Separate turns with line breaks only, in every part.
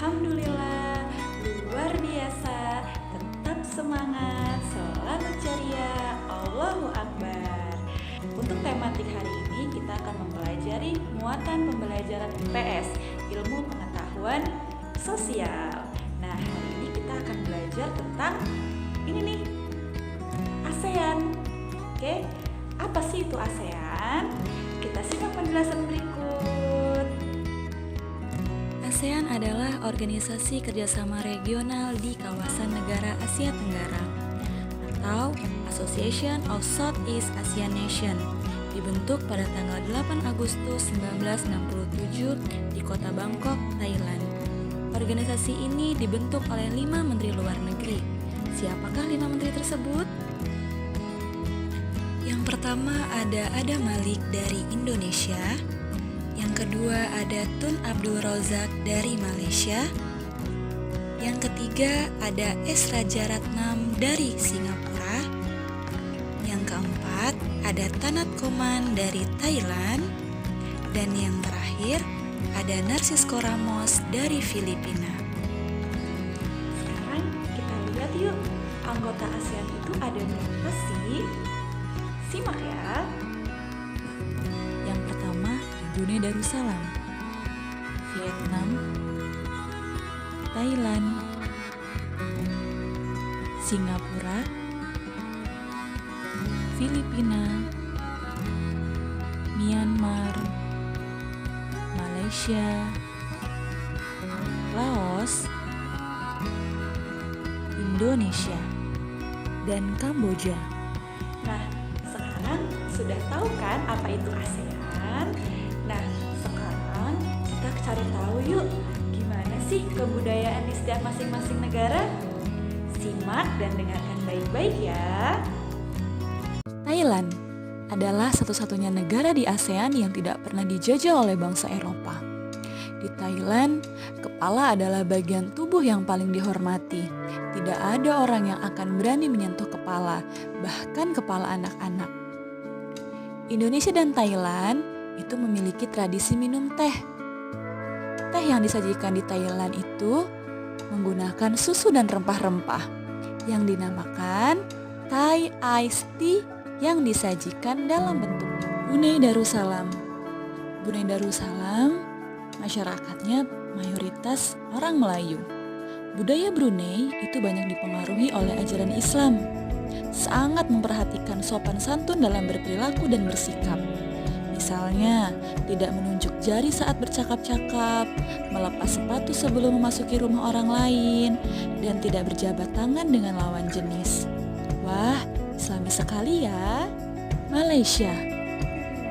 Alhamdulillah, luar biasa. Tetap semangat, selalu ceria. Allahu Akbar. Untuk tematik hari ini kita akan mempelajari muatan pembelajaran IPS, ilmu pengetahuan sosial. Nah, hari ini kita akan belajar tentang ini nih, ASEAN. Oke, apa sih itu ASEAN? Kita simak penjelasan berikut.
ASEAN adalah organisasi kerjasama regional di kawasan negara Asia Tenggara atau Association of Southeast Asian Nation, dibentuk pada tanggal 8 Agustus 1967 di kota Bangkok, Thailand. Organisasi ini dibentuk oleh 5 menteri luar negeri. Siapakah 5 menteri tersebut? Yang pertama ada Adam Malik dari Indonesia. Yang kedua ada Tun Abdul Razak dari Malaysia. Yang ketiga ada S. Rajaratnam dari Singapura. Yang keempat ada Tanat Koman dari Thailand. Dan yang terakhir ada Narcisco Ramos dari Filipina.
Sekarang kita lihat yuk, anggota ASEAN itu ada berapa sih? Simak ya.
Yang pertama Brunei Darussalam, Vietnam, Thailand, Singapura, Filipina, Myanmar, Malaysia, Laos, Indonesia, dan Kamboja.
Nah, sekarang sudah tahu kan apa itu ASEAN? Nah, sekarang kita cari tahu yuk, gimana sih kebudayaan di setiap masing-masing negara? Simak dan dengarkan baik-baik ya.
Thailand adalah satu-satunya negara di ASEAN yang tidak pernah dijajah oleh bangsa Eropa. Di Thailand, kepala adalah bagian tubuh yang paling dihormati. Tidak ada orang yang akan berani menyentuh kepala, bahkan kepala anak-anak. Indonesia dan Thailand itu memiliki tradisi minum teh. Teh yang disajikan di Thailand itu menggunakan susu dan rempah-rempah yang dinamakan Thai Iced Tea yang disajikan dalam bentuk Brunei Darussalam. Brunei Darussalam masyarakatnya mayoritas orang Melayu. Budaya Brunei itu banyak dipengaruhi oleh ajaran Islam. Sangat memperhatikan sopan santun dalam berperilaku dan bersikap. Misalnya, tidak menunjuk jari saat bercakap-cakap, melepas sepatu sebelum memasuki rumah orang lain, dan tidak berjabat tangan dengan lawan jenis. Wah, Islami sekali ya. Malaysia,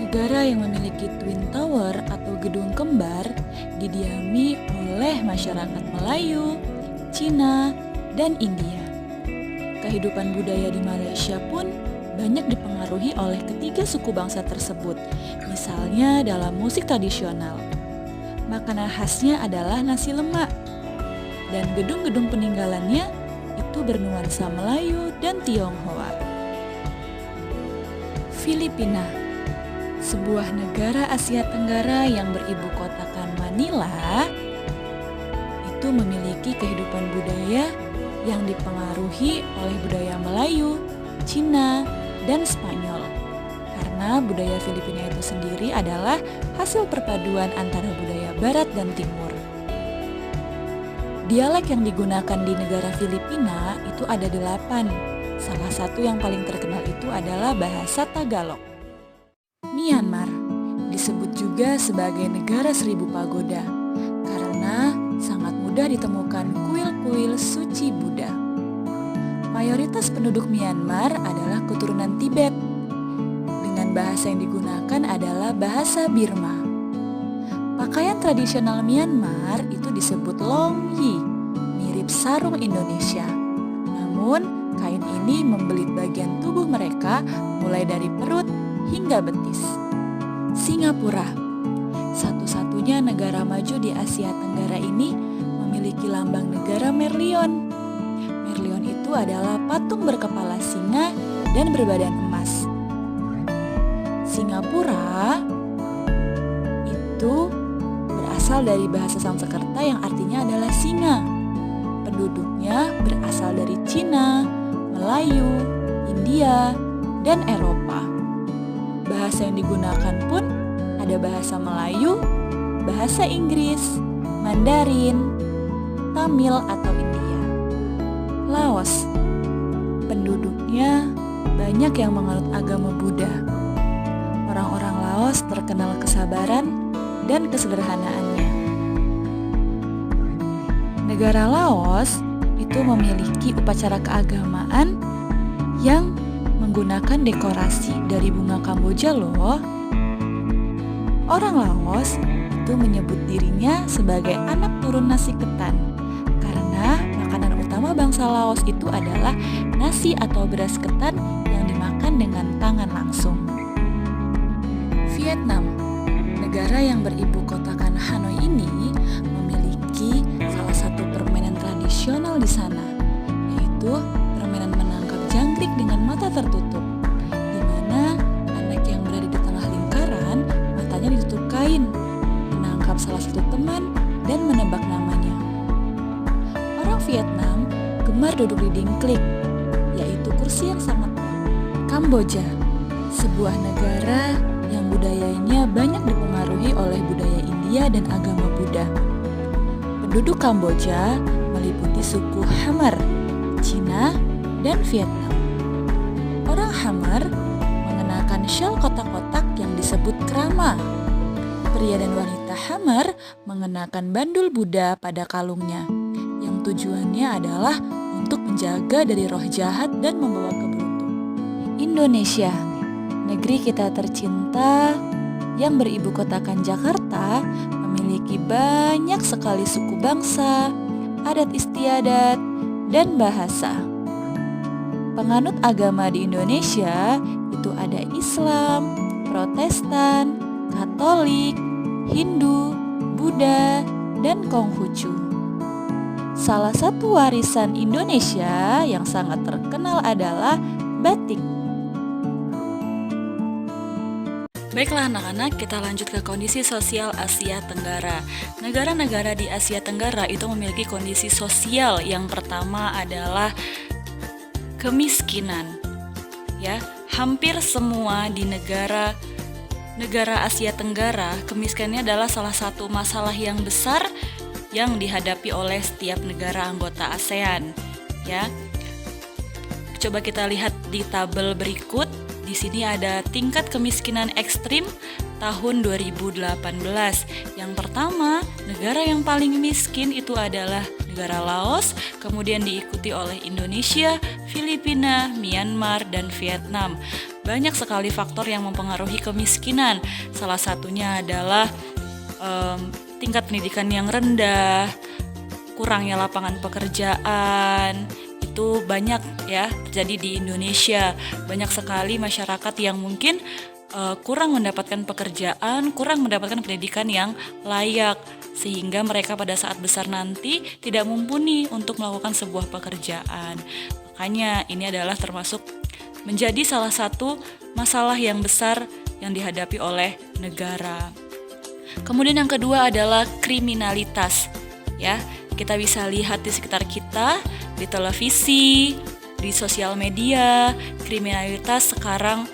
negara yang memiliki Twin Tower atau gedung kembar, didiami oleh masyarakat Melayu, Cina, dan India. Kehidupan budaya di Malaysia pun banyak dipengaruhi oleh ketiga suku bangsa tersebut, misalnya dalam musik tradisional. Makanan khasnya adalah nasi lemak, dan gedung-gedung peninggalannya itu bernuansa Melayu dan Tionghoa. Filipina, sebuah negara Asia Tenggara yang beribu kotakan Manila, itu memiliki kehidupan budaya yang dipengaruhi oleh budaya Melayu, Cina, dan Spanyol. Karena budaya Filipina itu sendiri adalah hasil perpaduan antara budaya Barat dan Timur. Dialek yang digunakan di negara Filipina itu ada 8. Salah satu yang paling terkenal itu adalah bahasa Tagalog. Myanmar disebut juga sebagai negara 1000 pagoda karena sangat mudah ditemukan kuil-kuil suci Buddha. Mayoritas penduduk Myanmar adalah keturunan Tibet. Dengan bahasa yang digunakan adalah bahasa Burma. Pakaian tradisional Myanmar itu disebut Long Yi, mirip sarung Indonesia. Namun, kain ini membelit bagian tubuh mereka mulai dari perut hingga betis. Singapura, satu-satunya negara maju di Asia Tenggara ini memiliki lambang negara Merlion. Merlion itu adalah patung berkepala singa dan berbadan emas. Singapura itu berasal berasal dari bahasa Sanskerta yang artinya adalah singa. Penduduknya berasal dari Cina, Melayu, India, dan Eropa. Bahasa yang digunakan pun ada bahasa Melayu, bahasa Inggris, Mandarin, Tamil atau India. Laos, penduduknya banyak yang menganut agama Buddha. Orang-orang Laos terkenal kesabaran dan kesederhanaannya. Negara Laos itu memiliki upacara keagamaan yang menggunakan dekorasi dari bunga Kamboja loh. Orang Laos itu menyebut dirinya sebagai anak turun nasi ketan karena makanan utama bangsa Laos itu adalah nasi atau beras ketan yang dimakan dengan tangan langsung. Vietnam, negara yang beribu kotakan Hanoi ini memiliki salah satu permainan tradisional di sana, yaitu permainan menangkap jangkrik dengan mata tertutup, di mana anak yang berada di tengah lingkaran matanya ditutup kain, menangkap salah satu teman dan menebak namanya. Orang Vietnam gemar duduk di dingklik, yaitu kursi yang sangat Kamboja, sebuah negara yang budayanya banyak dipengaruhi oleh budaya India dan agama Buddha. Penduduk Kamboja meliputi suku Khmer, Cina, dan Vietnam. Orang Khmer mengenakan syal kotak-kotak yang disebut krama. Pria dan wanita Khmer mengenakan bandul Buddha pada kalungnya, yang tujuannya adalah untuk menjaga dari roh jahat dan membawa keberuntungan. Indonesia, negeri kita tercinta yang beribu kotakan Jakarta, memiliki banyak sekali suku bangsa, adat istiadat, dan bahasa. Penganut agama di Indonesia itu ada Islam, Protestan, Katolik, Hindu, Buddha, dan Konghucu. Salah satu warisan Indonesia yang sangat terkenal adalah batik. Baiklah anak-anak, kita lanjut ke kondisi sosial Asia Tenggara. Negara-negara di Asia Tenggara itu memiliki kondisi sosial. Yang pertama adalah kemiskinan. Ya, hampir semua di negara Asia Tenggara, kemiskinannya adalah salah satu masalah yang besar yang dihadapi oleh setiap negara anggota ASEAN. Ya. Coba kita lihat di tabel berikut. Di sini ada tingkat kemiskinan ekstrim tahun 2018. Yang pertama, negara yang paling miskin itu adalah negara Laos, kemudian diikuti oleh Indonesia, Filipina, Myanmar, dan Vietnam. Banyak sekali faktor yang mempengaruhi kemiskinan. Salah satunya adalah tingkat pendidikan yang rendah, kurangnya lapangan pekerjaan. Itu banyak ya terjadi di Indonesia. Banyak sekali masyarakat yang mungkin kurang mendapatkan pekerjaan, kurang mendapatkan pendidikan yang layak, sehingga mereka pada saat besar nanti tidak mumpuni untuk melakukan sebuah pekerjaan. Makanya ini adalah termasuk menjadi salah satu masalah yang besar yang dihadapi oleh negara. Kemudian yang kedua adalah kriminalitas. Ya, kita bisa lihat di sekitar kita, di televisi, di sosial media, kriminalitas sekarang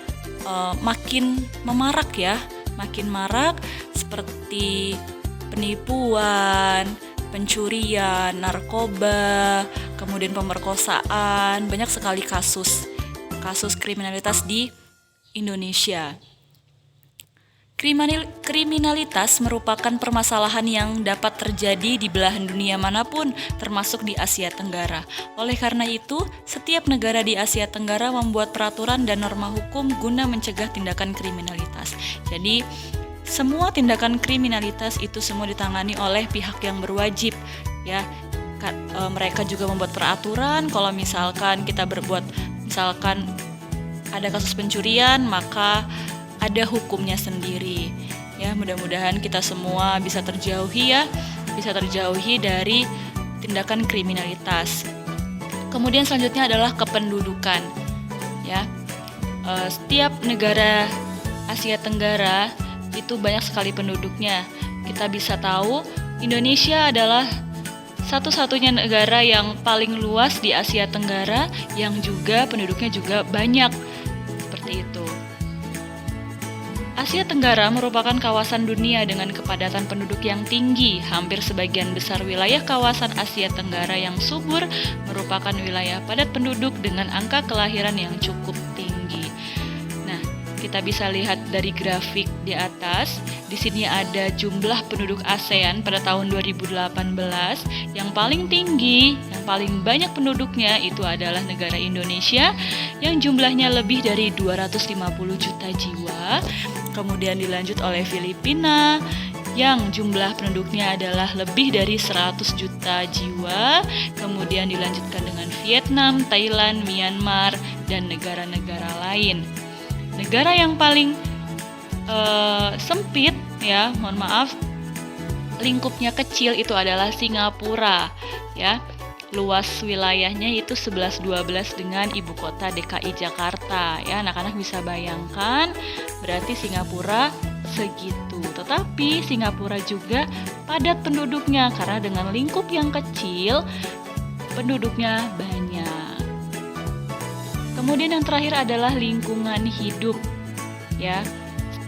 makin memarak ya, makin marak seperti penipuan, pencurian, narkoba, kemudian pemerkosaan, banyak sekali kasus kriminalitas di Indonesia. Kriminalitas merupakan permasalahan yang dapat terjadi di belahan dunia manapun, termasuk di Asia Tenggara. Oleh karena itu, setiap negara di Asia Tenggara membuat peraturan dan norma hukum guna mencegah tindakan kriminalitas. Jadi, semua tindakan kriminalitas itu semua ditangani oleh pihak yang berwajib, ya. Mereka juga membuat peraturan kalau misalkan kita misalkan ada kasus pencurian, maka ada hukumnya sendiri. Ya, mudah-mudahan kita semua bisa terjauhi dari tindakan kriminalitas. Kemudian selanjutnya adalah kependudukan. Ya, setiap negara Asia Tenggara itu banyak sekali penduduknya. kita bisa tahu Indonesia adalah satu-satunya negara yang paling luas di Asia Tenggara yang juga penduduknya juga banyak. Seperti itu. Asia Tenggara merupakan kawasan dunia dengan kepadatan penduduk yang tinggi. Hampir sebagian besar wilayah kawasan Asia Tenggara yang subur merupakan wilayah padat penduduk dengan angka kelahiran yang cukup tinggi. Nah, kita bisa lihat dari grafik di atas. Di sini ada jumlah penduduk ASEAN pada tahun 2018. Yang paling tinggi, yang paling banyak penduduknya itu adalah negara Indonesia yang jumlahnya lebih dari 250 juta jiwa. Kemudian dilanjut oleh Filipina yang jumlah penduduknya adalah lebih dari 100 juta jiwa. Kemudian dilanjutkan dengan Vietnam, Thailand, Myanmar, dan negara-negara lain. Negara yang paling sempit, ya, mohon maaf, lingkupnya kecil itu adalah Singapura, ya. Luas wilayahnya itu 11-12 dengan ibu kota DKI Jakarta, ya. Anak-anak bisa bayangkan, berarti Singapura segitu. Tetapi Singapura juga padat penduduknya karena dengan lingkup yang kecil penduduknya banyak. Kemudian yang terakhir adalah lingkungan hidup, ya.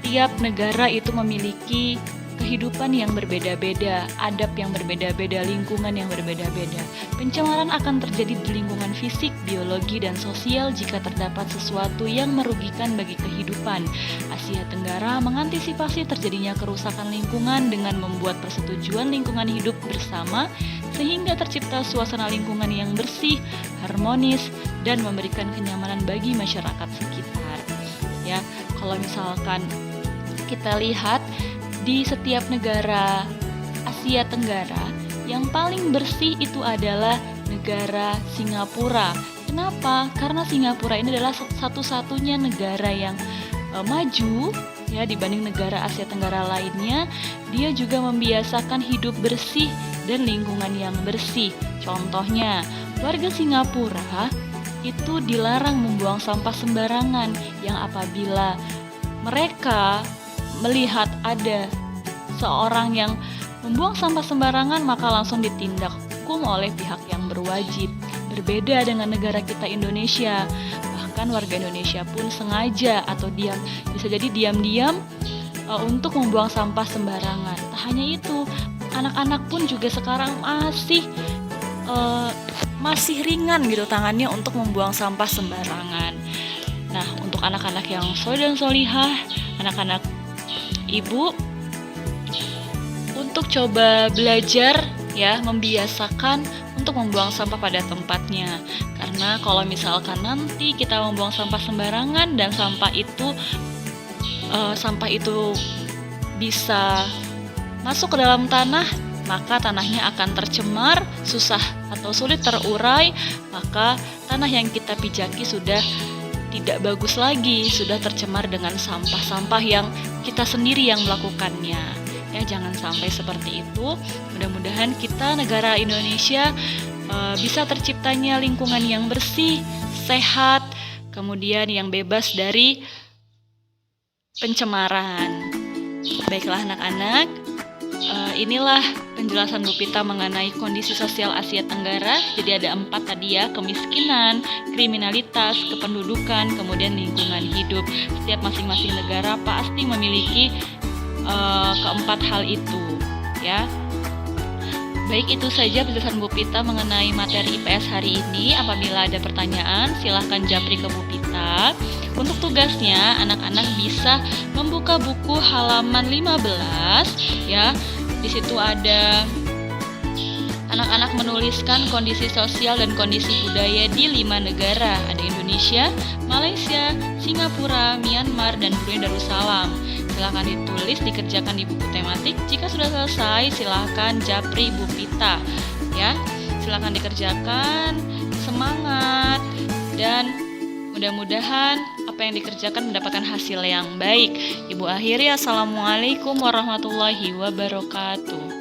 Setiap negara itu memiliki kehidupan yang berbeda-beda, adab yang berbeda-beda, lingkungan yang berbeda-beda. Pencemaran akan terjadi di lingkungan fisik, biologi, dan sosial jika terdapat sesuatu yang merugikan bagi kehidupan. Asia Tenggara mengantisipasi terjadinya kerusakan lingkungan dengan membuat persetujuan lingkungan hidup bersama sehingga tercipta suasana lingkungan yang bersih, harmonis, dan memberikan kenyamanan bagi masyarakat sekitar. Ya, kalau misalkan kita lihat di setiap negara Asia Tenggara, yang paling bersih itu adalah negara Singapura. Kenapa? Karena Singapura ini adalah satu-satunya negara yang maju, ya, dibanding negara Asia Tenggara lainnya. Dia juga membiasakan hidup bersih dan lingkungan yang bersih. Contohnya, warga Singapura itu dilarang membuang sampah sembarangan, yang apabila mereka melihat ada seorang yang membuang sampah sembarangan maka langsung ditindak hukum oleh pihak yang berwajib. Berbeda dengan negara kita Indonesia, bahkan warga Indonesia pun sengaja atau bisa jadi diam-diam untuk membuang sampah sembarangan. Tak hanya itu, anak-anak pun juga sekarang masih ringan gitu tangannya untuk membuang sampah sembarangan. Nah, untuk anak-anak yang soleh dan solihah, anak-anak ibu, untuk coba belajar, ya, membiasakan untuk membuang sampah pada tempatnya. Karena kalau misalkan nanti kita membuang sampah sembarangan dan sampah itu bisa masuk ke dalam tanah, maka tanahnya akan tercemar, susah atau sulit terurai, maka tanah yang kita pijaki sudah tidak bagus lagi, sudah tercemar dengan sampah-sampah yang kita sendiri yang melakukannya. Ya, jangan sampai seperti itu. Mudah-mudahan kita negara Indonesia bisa terciptanya lingkungan yang bersih, sehat, kemudian yang bebas dari pencemaran. Baiklah anak-anak, inilah penjelasan Bu Pita mengenai kondisi sosial Asia Tenggara. Jadi ada 4 tadi, ya: kemiskinan, kriminalitas, kependudukan, kemudian lingkungan hidup. Setiap masing-masing negara pasti memiliki keempat hal itu, ya. Baik, itu saja penjelasan Bu Pita mengenai materi IPS hari ini. Apabila ada pertanyaan, silahkan japri ke Bu Pita. Untuk tugasnya, anak-anak bisa membuka buku halaman 15, ya. Di situ ada anak-anak menuliskan kondisi sosial dan kondisi budaya di 5 negara. Ada Indonesia, Malaysia, Singapura, Myanmar, dan Brunei Darussalam. Silahkan ditulis, dikerjakan di buku tematik. Jika sudah selesai, silahkan japri Bu Pita, ya. Silahkan dikerjakan, semangat, dan mudah-mudahan apa yang dikerjakan mendapatkan hasil yang baik. Ibu akhiri, assalamualaikum warahmatullahi wabarakatuh.